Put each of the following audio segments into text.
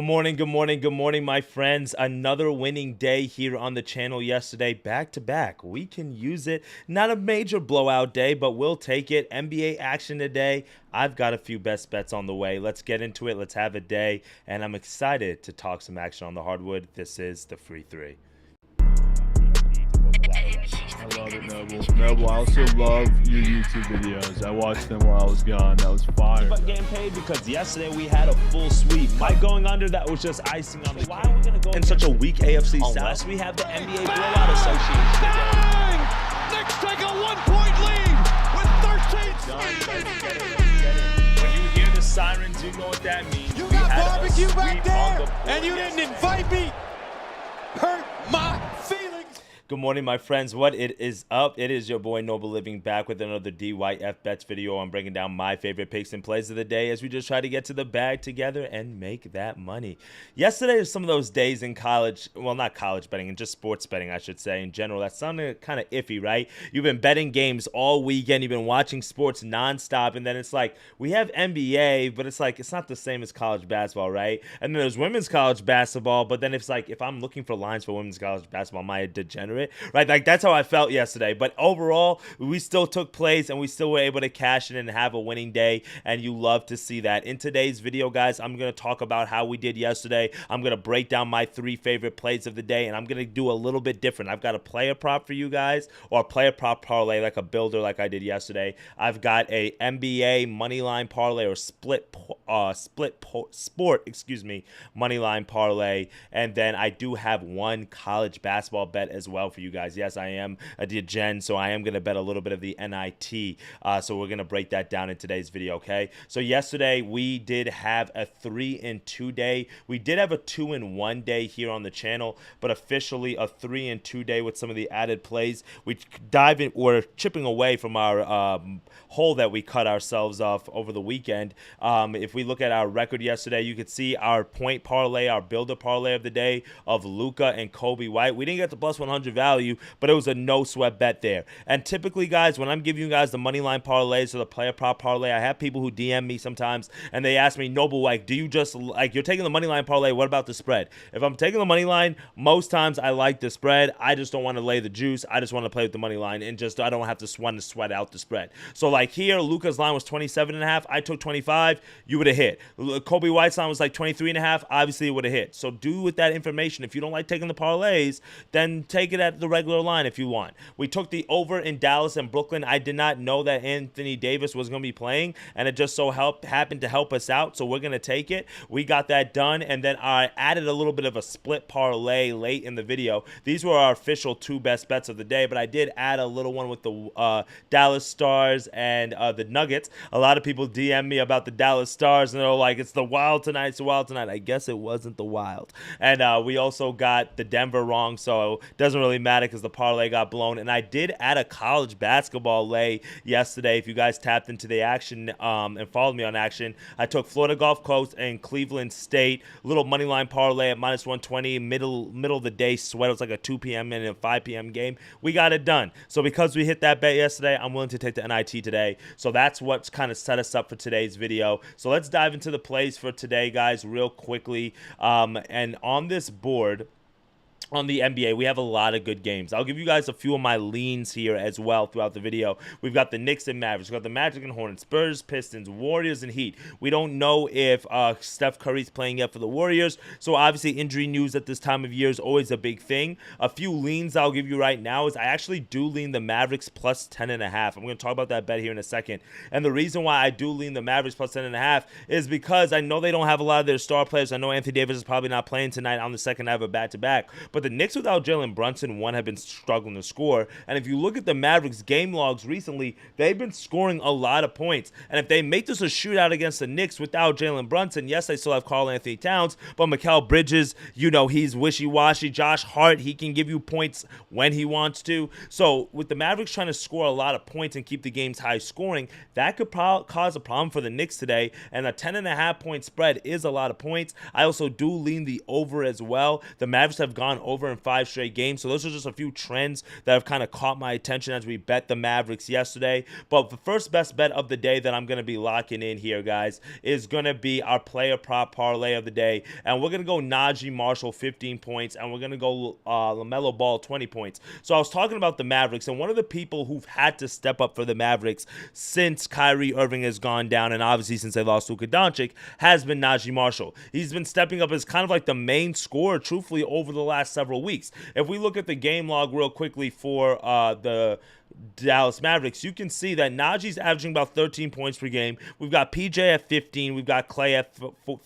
Good morning, my friends. Another winning day here on the channel yesterday, back to back. We can use it. Not a major blowout day, but we'll take it. NBA action today. I've got a few best bets on the way. Let's get into it. Let's have a day. And I'm excited to talk some action on the hardwood. This is the free three. I love it, Noble. Noble, I also love your YouTube videos. I watched them while I was gone. That was fire. But getting paid because yesterday we had a full sweep. Mike going under, that was just icing on the cake. Why are we going to go in such a weak AFC South? Unless we have the NBA Blowout Association. Bang! Knicks take a 1-point lead with 13 When you hear the sirens, you know what that means. You got barbecue back there, and you didn't invite me. Hurt my feelings. Good morning, my friends. What it is up? It is your boy Noble Living back with another DYF Bets video. I'm breaking down my favorite picks and plays of the day as we just try to get to the bag together and make that money. Yesterday was some of those days in college, well, not college betting, and just sports betting, I should say, in general. That sounded kind of iffy, right? You've been betting games all weekend. You've been watching sports nonstop, and then it's like, we have NBA, but it's like, it's not the same as college basketball, right? And then there's women's college basketball, but then it's like, if I'm looking for lines for women's college basketball, am I a degenerate? Right, like that's how I felt yesterday. But overall, we still took plays and we still were able to cash in and have a winning day, and you love to see that. In today's video, guys, I'm going to talk about how we did yesterday. I'm going to break down my 3 favorite plays of the day, and I'm going to do a little bit different. I've got a player prop for you guys, or a player prop parlay, like a builder like I did yesterday. I've got a NBA money line parlay, or sport, money line parlay, and then I do have one college basketball bet as well for you guys. Yes, I am a degen, so I am going to bet a little bit of the NIT. So we're going to break that down in today's video, okay? So yesterday we did have a 3-2 day. We did have a 2-1 day here on the channel, but officially a 3-2 day with some of the added plays. We dive in, we're chipping away from our hole that we cut ourselves off over the weekend. If we look at our record yesterday, you could see our point parlay, our builder parlay of the day of Luka and Kobe White. We didn't get the plus 100 value, but it was a no sweat bet there. And typically, guys, when I'm giving you guys the money line parlays or the player prop parlay, I have people who DM me sometimes and they ask me, Noble, like, do you just, like, you're taking the money line parlay, what about the spread? If I'm taking the money line, most times I like the spread. I just don't want to lay the juice. I just want to play with the money line, and just I don't have to sweat out the spread. So like here, Luka's line was 27.5. I took 25. You would have hit. Kobe White's line was like 23.5. Obviously, it would have hit. So do with that information. If you don't like taking the parlays, then take it at the regular line if you want. We took the over in Dallas and Brooklyn. I did not know that Anthony Davis was going to be playing, and it just so happened to help us out, so we're going to take it. We got that done, and then I added a little bit of a split parlay late in the video. These were our official 2 best bets of the day, but I did add a little one with the Dallas Stars and the Nuggets. A lot of people DM me about the Dallas Stars, and they're like, it's the Wild tonight, it's the Wild tonight. I guess it wasn't the Wild. And we also got the Denver wrong, so it doesn't really matter because the parlay got blown. And I did add a college basketball lay yesterday. If you guys tapped into the action and followed me on action, I took Florida Gulf Coast and Cleveland State, little money line parlay at minus 120, middle of the day sweat. It was like a 2 p.m. and a 5 p.m. game. We got it done. So because we hit that bet yesterday, I'm willing to take the NIT today. So that's what's kind of set us up for today's video. So let's dive into the plays for today, guys, real quickly. And on this board, on the NBA, we have a lot of good games. I'll give you guys a few of my leans here as well throughout the video. We've got the Knicks and Mavericks. We've got the Magic and Hornets, Spurs, Pistons, Warriors, and Heat. We don't know if Steph Curry's playing yet for the Warriors, so obviously injury news at this time of year is always a big thing. A few leans I'll give you right now is I actually do lean the Mavericks plus 10.5. I'm going to talk about that bet here in a second. And the reason why I do lean the Mavericks plus 10.5 is because I know they don't have a lot of their star players. I know Anthony Davis is probably not playing tonight on the second half of back-to-back. But the Knicks without Jalen Brunson, have been struggling to score. And if you look at the Mavericks game logs recently, they've been scoring a lot of points. And if they make this a shootout against the Knicks without Jalen Brunson, yes, they still have Karl Anthony Towns, but Mikal Bridges, you know, he's wishy-washy. Josh Hart, he can give you points when he wants to. So with the Mavericks trying to score a lot of points and keep the games high scoring, that could cause a problem for the Knicks today. And a 10.5 point spread is a lot of points. I also do lean the over as well. The Mavericks have gone over in 5 straight games. So those are just a few trends that have kind of caught my attention as we bet the Mavericks yesterday. But the first best bet of the day that I'm going to be locking in here, guys, is going to be our player prop parlay of the day. And we're going to go Najee Marshall 15 points, and we're going to go LaMelo Ball 20 points. So I was talking about the Mavericks, and one of the people who've had to step up for the Mavericks since Kyrie Irving has gone down, and obviously since they lost Luka Doncic, has been Najee Marshall. He's been stepping up as kind of like the main scorer, truthfully, over the last several weeks. If we look at the game log real quickly for the Dallas Mavericks, you can see that Najee's averaging about 13 points per game. We've got PJ at 15, we've got Clay at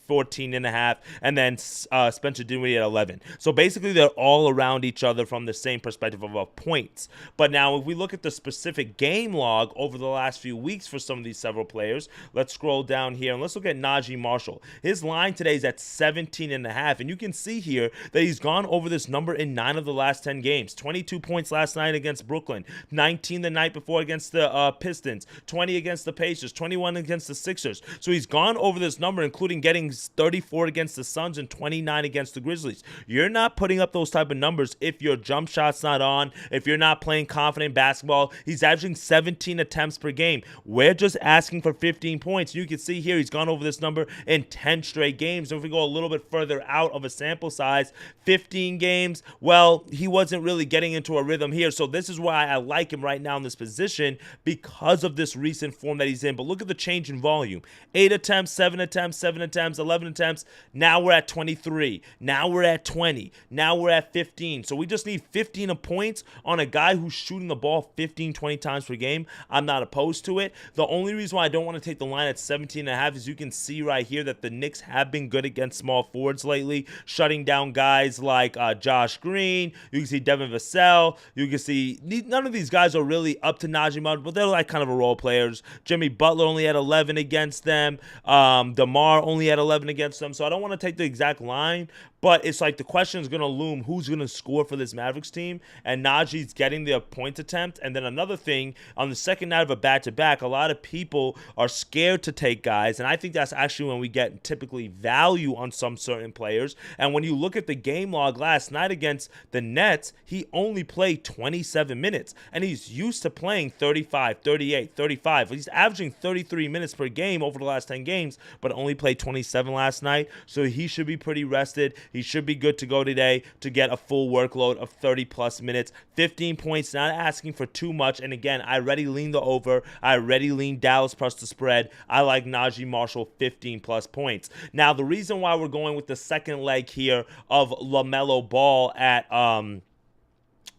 14 and a half, and then Spencer Dinwiddie at 11. So basically they're all around each other from the same perspective of points. But now if we look at the specific game log over the last few weeks for some of these several players, let's scroll down here and let's look at Najee Marshall. His line today is at 17 and a half, and you can see here that he's gone over this number in 9 of the last 10 games. 22 points last night against Brooklyn, 19 the night before against the Pistons, 20 against the Pacers, 21 against the Sixers. So he's gone over this number, including getting 34 against the Suns and 29 against the Grizzlies. You're not putting up those type of numbers if your jump shot's not on, if you're not playing confident basketball. He's averaging 17 attempts per game. We're just asking for 15 points. You can see here he's gone over this number in 10 straight games. And if we go a little bit further out of a sample size, 15 games, well, he wasn't really getting into a rhythm here. So this is why I like him right now in this position, because of this recent form that he's in. But look at the change in volume. 8 attempts, 7 attempts, 7 attempts, 11 attempts. Now we're at 23. Now we're at 20. Now we're at 15. So we just need 15 points on a guy who's shooting the ball 15, 20 times per game. I'm not opposed to it. The only reason why I don't want to take the line at 17 and a half is you can see right here that the Knicks have been good against small forwards lately, shutting down guys like Josh Green. You can see Devin Vassell. You can see none of these guys are really up to Najee Marshall, but they're like kind of a role players. Jimmy Butler only had 11 against them. DeMar only had 11 against them. So I don't want to take the exact line, but it's like the question is going to loom, who's going to score for this Mavericks team? And Najee's getting the point attempt. And then another thing, on the second night of a back-to-back, a lot of people are scared to take guys. And I think that's actually when we get typically value on some certain players. And when you look at the game log last night against the Nets, he only played 27 minutes. And he's used to playing 35, 38, 35. He's averaging 33 minutes per game over the last 10 games, but only played 27 last night. So he should be pretty rested. He should be good to go today to get a full workload of 30-plus minutes. 15 points, not asking for too much. And again, I already leaned the over. I already leaned Dallas plus the spread. I like Najee Marshall 15-plus points. Now, the reason why we're going with the second leg here of LaMelo Ball at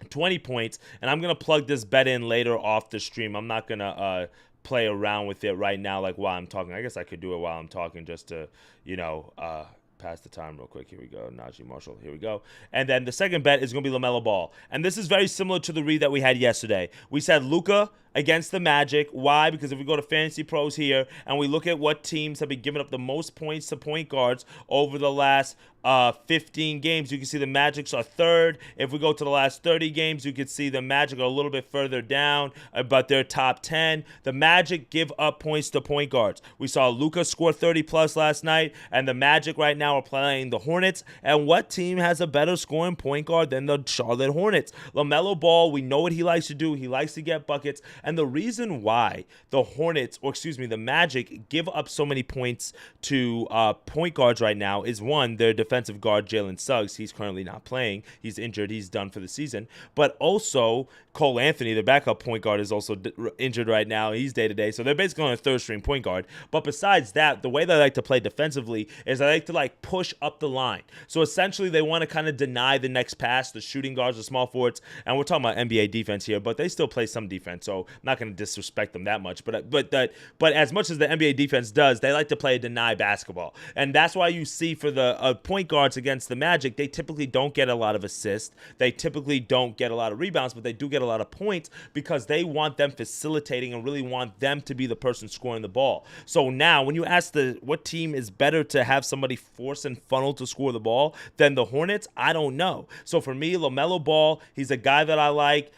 20 points, and I'm going to plug this bet in later off the stream. I'm not going to play around with it right now like while I'm talking. I guess I could do it while I'm talking just to, pass the time real quick. Here we go. Najee Marshall. Here we go. And then the second bet is going to be LaMelo Ball. And this is very similar to the read that we had yesterday. We said Luka against the Magic. Why? Because if we go to Fantasy Pros here and we look at what teams have been giving up the most points to point guards over the last 15 games, you can see the Magics are third. If we go to the last 30 games, you can see the Magic are a little bit further down, but they're top 10. The Magic give up points to point guards. We saw Luka score 30-plus last night, and the Magic right now are playing the Hornets. And what team has a better scoring point guard than the Charlotte Hornets? LaMelo Ball, we know what he likes to do. He likes to get buckets. And the reason why the Magic give up so many points to point guards right now is, one, their defensive guard, Jalen Suggs. He's currently not playing. He's injured. He's done for the season. But also, Cole Anthony, the backup point guard, is also injured right now. He's day-to-day. So they're basically on a third-string point guard. But besides that, the way they like to play defensively is they like to push up the line. So essentially, they want to kind of deny the next pass, the shooting guards, the small forwards. And we're talking about NBA defense here, but they still play some defense. So I'm not going to disrespect them that much. But as much as the NBA defense does, they like to play a deny basketball. And that's why you see for the point guards against the Magic, they typically don't get a lot of assists. They typically don't get a lot of rebounds, but they do get a lot of points because they want them facilitating and really want them to be the person scoring the ball. So now when you ask what team is better to have somebody force and funnel to score the ball than the Hornets, I don't know. So for me, LaMelo Ball, he's a guy that I like.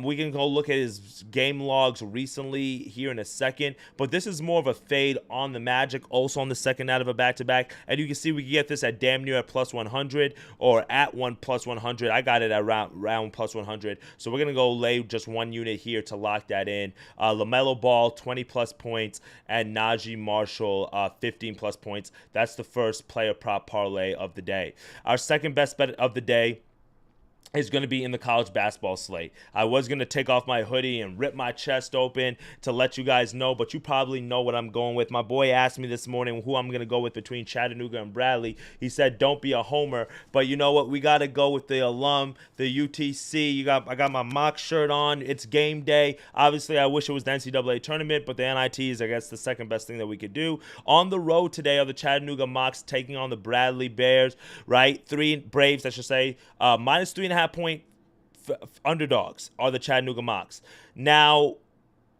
We can go look at his game logs recently here in a second, but this is more of a fade on the Magic, also on the second out of a back-to-back. And you can see we can get this at damn near at plus 100 or at plus 100. I got it at round plus 100. So we're going to go lay just one unit here to lock that in. LaMelo Ball, 20-plus points, and Najee Marshall, 15-plus points. That's the first player prop parlay of the day. Our second best bet of the day is going to be in the college basketball slate. I was going to take off my hoodie and rip my chest open to let you guys know, but you probably know what I'm going with. My boy asked me this morning who I'm going to go with between Chattanooga and Bradley. He said, don't be a homer, but you know what? We got to go with the alum, the UTC. I got my mock shirt on. It's game day. Obviously, I wish it was the NCAA tournament, but the NIT is, I guess, the second best thing that we could do. On the road today are the Chattanooga Mocs taking on the Bradley Bears, right? Braves, I should say, minus 3.5 point underdogs are the Chattanooga Mocs. Now,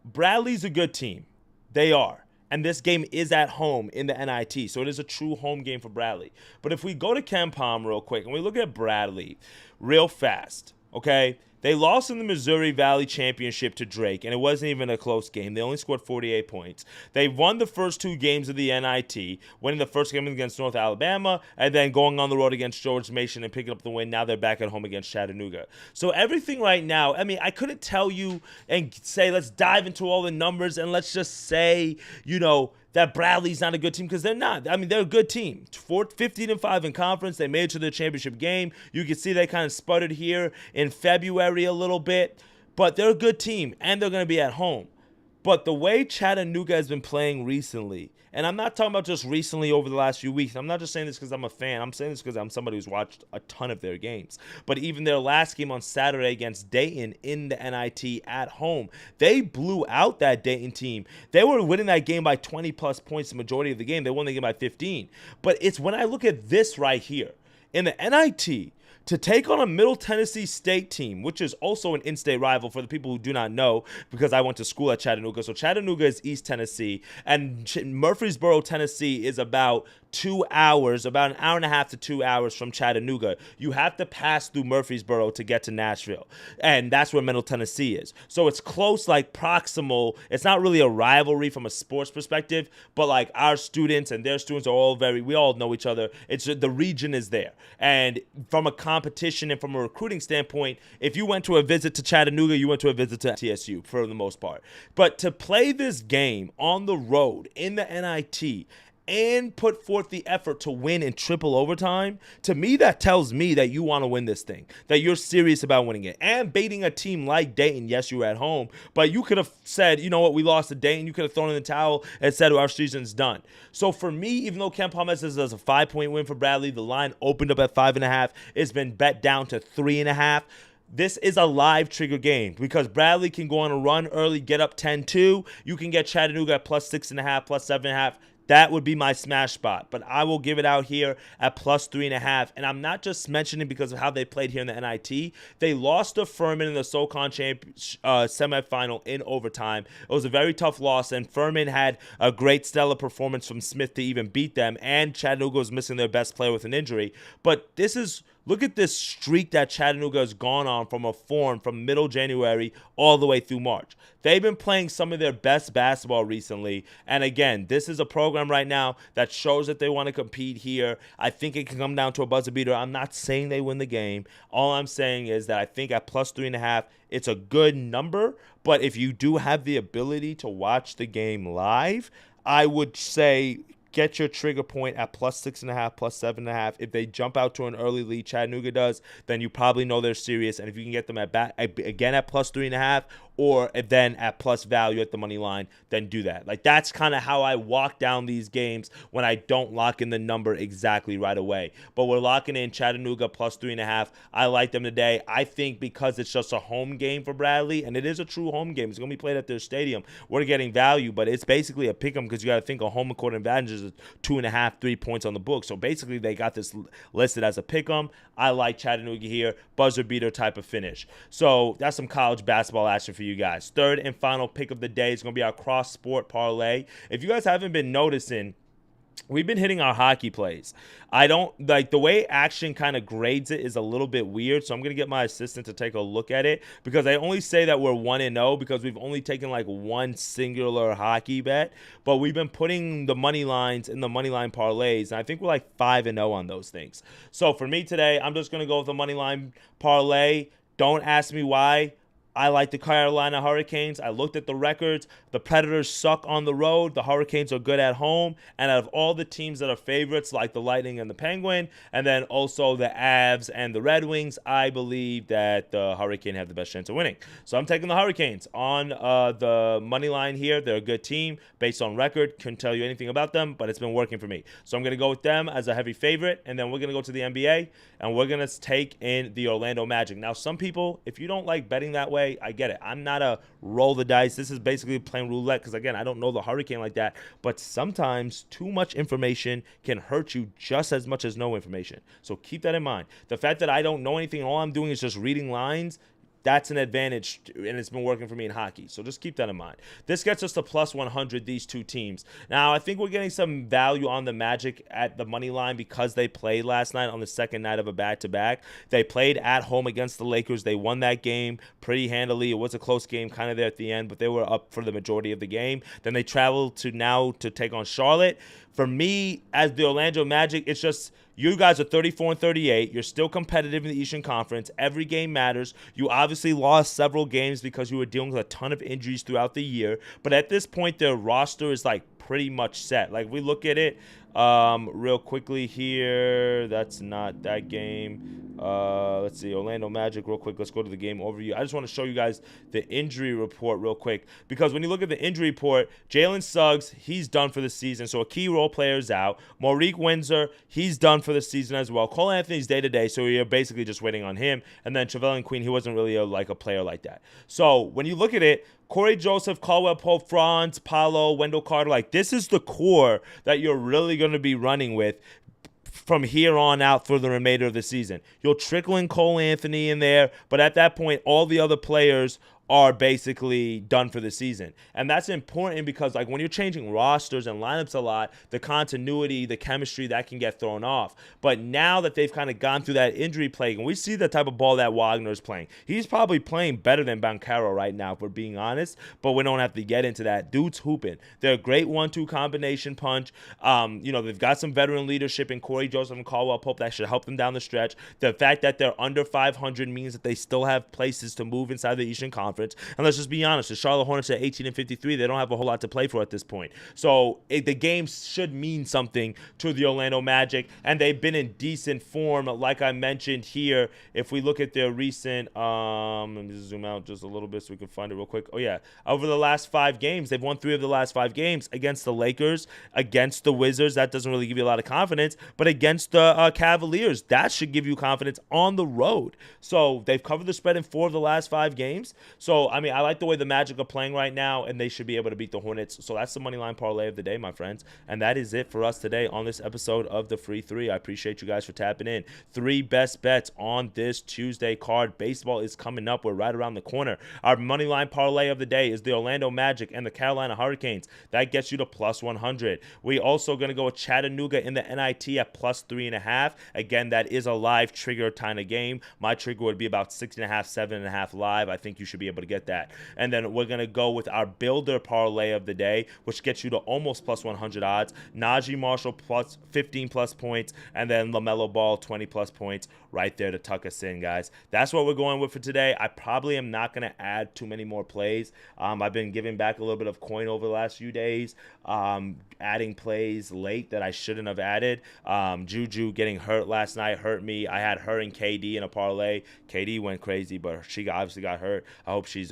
Bradley's a good team. They are. And this game is at home in the NIT, so it is a true home game for Bradley. But if we go to Ken Palm real quick and we look at Bradley real fast, okay? They lost in the Missouri Valley Championship to Drake, and it wasn't even a close game. They only scored 48 points. They won the first two games of the NIT, winning the first game against North Alabama, and then going on the road against George Mason and picking up the win. Now they're back at home against Chattanooga. So everything right now, I mean, I couldn't tell you and say, let's dive into all the numbers and let's just say, that Bradley's not a good team, because they're not. I mean, they're a good team. 15-5 in conference. They made it to the championship game. You can see they kind of sputtered here in February a little bit, but they're a good team, and they're going to be at home. But the way Chattanooga has been playing recently, and I'm not talking about just recently over the last few weeks. I'm not just saying this because I'm a fan. I'm saying this because I'm somebody who's watched a ton of their games. But even their last game on Saturday against Dayton in the NIT at home, they blew out that Dayton team. They were winning that game by 20-plus points the majority of the game. They won the game by 15. But it's when I look at this right here, in the NIT, to take on a Middle Tennessee State team, which is also an in-state rival for the people who do not know, because I went to school at Chattanooga. So Chattanooga is East Tennessee, and Murfreesboro, Tennessee is about 2 hours, about an hour and a half to 2 hours from Chattanooga. You have to pass through Murfreesboro to get to Nashville, and that's where Middle Tennessee is. So it's close, like proximal. It's not really a rivalry from a sports perspective, but like our students and their students are all we all know each other. It's the region is there, and from a competition and from a recruiting standpoint, if you went to a visit to Chattanooga, you went to a visit to TSU for the most part. But to play this game on the road in the NIT and put forth the effort to win in triple overtime, to me, that tells me that you want to win this thing, that you're serious about winning it. And baiting a team like Dayton, yes, you were at home, but you could have said, you know what, we lost to Dayton. You could have thrown in the towel and said, our season's done. So for me, even though Ken Palm says there's a 5-point win for Bradley, the line opened up at 5.5. It's been bet down to 3.5. This is a live trigger game because Bradley can go on a run early, get up 10-2. You can get Chattanooga at plus 6.5, plus 7.5. That would be my smash spot, but I will give it out here at plus 3.5. And I'm not just mentioning because of how they played here in the NIT. They lost to Furman in the SoCon semifinal in overtime. It was a very tough loss, and Furman had a great stellar performance from Smith to even beat them, and Chattanooga was missing their best player with an injury. But look at this streak that Chattanooga has gone on from middle January all the way through March. They've been playing some of their best basketball recently. And again, this is a program right now that shows that they want to compete here. I think it can come down to a buzzer beater. I'm not saying they win the game. All I'm saying is that I think at plus 3.5, it's a good number. But if you do have the ability to watch the game live, I would say get your trigger point at plus 6.5, plus 7.5. If they jump out to an early lead, Chattanooga does, then you probably know they're serious. And if you can get them again at plus 3.5, or then at plus value at the money line, then do that. Like, that's kind of how I walk down these games when I don't lock in the number exactly right away. But we're locking in Chattanooga plus 3.5. I like them today. I think because it's just a home game for Bradley, and it is a true home game. It's going to be played at their stadium. We're getting value, but it's basically a pick 'em because you got to think a home court advantage is 2.5, 3 points on the book. So basically they got this listed as a pick 'em. I like Chattanooga here. Buzzer beater type of finish. So that's some college basketball action for you guys. Third and final pick of the day is going to be our cross sport parlay. If you guys haven't been noticing, we've been hitting our hockey plays. I don't like the way Action kind of grades it is a little bit weird. So I'm going to get my assistant to take a look at it, because I only say that we're 1-0 because we've only taken like one singular hockey bet, but we've been putting the money lines in the money line parlays. And I think we're like 5-0 on those things. So for me today, I'm just going to go with the money line parlay. Don't ask me why. I like the Carolina Hurricanes. I looked at the records. The Predators suck on the road. The Hurricanes are good at home. And out of all the teams that are favorites, like the Lightning and the Penguin, and then also the Avs and the Red Wings, I believe that the Hurricane have the best chance of winning. So I'm taking the Hurricanes on the money line here. They're a good team based on record. Couldn't tell you anything about them, but it's been working for me. So I'm going to go with them as a heavy favorite. And then we're going to go to the NBA, and we're going to take in the Orlando Magic. Now, some people, if you don't like betting that way, I get it. I'm not a roll the dice. This is basically playing roulette because, again, I don't know the Hurricane like that. But sometimes too much information can hurt you just as much as no information. So keep that in mind. The fact that I don't know anything, all I'm doing is just reading lines, that's an advantage, and it's been working for me in hockey. So just keep that in mind. This gets us to plus 100, these two teams. Now, I think we're getting some value on the Magic at the money line because they played last night on the second night of a back-to-back. They played at home against the Lakers. They won that game pretty handily. It was a close game kind of there at the end, but they were up for the majority of the game. Then they traveled to now to take on Charlotte. For me, as the Orlando Magic, it's just you guys are 34-38. You're still competitive in the Eastern Conference. Every game matters. You obviously lost several games because you were dealing with a ton of injuries throughout the year. But at this point, their roster is like pretty much set. Like, we look at it real quickly here. That's not that game. Let's see, Orlando Magic real quick. Let's go to the game overview. I just want to show you guys the injury report real quick, because when you look at the injury report, Jalen Suggs, he's done for the season, so a key role player is out. Maurice Windsor, he's done for the season as well. Cole Anthony's day-to-day, so you're basically just waiting on him. And then Trevelyan Queen, he wasn't really a player like that. So when you look at it, Corey Joseph, Caldwell Pope, Franz, Paolo, Wendell Carter, like, this is the core that you're really going to be running with from here on out for the remainder of the season. You'll trickle in Cole Anthony in there, but at that point, all the other players are basically done for the season. And that's important because, like, when you're changing rosters and lineups a lot, the continuity, the chemistry, that can get thrown off. But now that they've kind of gone through that injury plague, and we see the type of ball that Wagner is playing, he's probably playing better than Banchero right now, if we're being honest, but we don't have to get into that. Dude's hooping. They're a great 1-2 combination punch. They've got some veteran leadership in Corey Joseph and Caldwell Pope that should help them down the stretch. The fact that they're under 500 means that they still have places to move inside the Eastern Conference. And let's just be honest, the Charlotte Hornets at 18-53, they don't have a whole lot to play for at this point. So the game should mean something to the Orlando Magic, and they've been in decent form, like I mentioned here. If we look at their recent, let me just zoom out just a little bit so we can find it real quick. Oh yeah, over the last 5 games, they've won 3 of the last 5 games against the Lakers, against the Wizards. That doesn't really give you a lot of confidence, but against the Cavaliers, that should give you confidence on the road. So they've covered the spread in 4 of the last 5 games. So, I mean, I like the way the Magic are playing right now, and they should be able to beat the Hornets. So that's the Moneyline Parlay of the day, my friends. And that is it for us today on this episode of The Free 3. I appreciate you guys for tapping in. 3 best bets on this Tuesday card. Baseball is coming up. We're right around the corner. Our Moneyline Parlay of the day is the Orlando Magic and the Carolina Hurricanes. That gets you to plus 100. We also going to go with Chattanooga in the NIT at plus 3.5. Again, that is a live trigger kind of game. My trigger would be about 6.5, 7.5 live. I think you should be able to get that. And then we're going to go with our builder parlay of the day, which gets you to almost plus 100 odds. Najee Marshall plus 15 plus points, and then LaMelo Ball 20 plus points right there to tuck us in, guys. That's what we're going with for today. I probably am not going to add too many more plays. I've been giving back a little bit of coin over the last few days, adding plays late that I shouldn't have added. Juju getting hurt last night hurt me. I had her and KD in a parlay. KD went crazy, but she obviously got hurt. I hope she's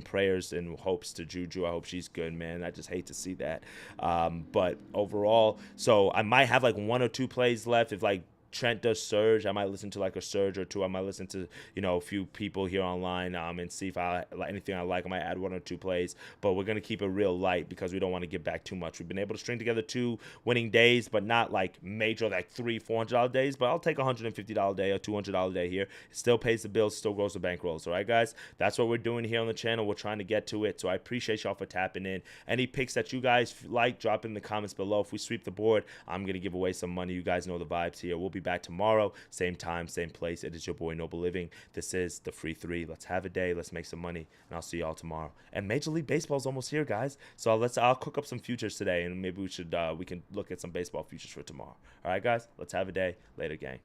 prayers and hopes to Juju. I hope she's good, man. I just hate to see that. But overall, so I might have like 1 or 2 plays left if like Trent does Surge, I might listen to like a Surge or two. I might listen to, a few people here online and see if I like anything I like. I might add 1 or 2 plays, but we're going to keep it real light because we don't want to give back too much. We've been able to string together 2 winning days, but not like major, like $300-$400 days, but I'll take a $150 day or $200 day here. It still pays the bills, still grows the bankrolls. All right, guys, that's what we're doing here on the channel. We're trying to get to it, so I appreciate y'all for tapping in. Any picks that you guys like, drop in the comments below. If we sweep the board, I'm going to give away some money. You guys know the vibes here. We'll be back tomorrow, same time, same place. It is your boy Noble Living. This is the Free 3. Let's have a day. Let's make some money, and I'll see y'all tomorrow. And Major League Baseball is almost here, guys. So I'll cook up some futures today, and maybe we can look at some baseball futures for tomorrow. All right, guys. Let's have a day. Later, gang.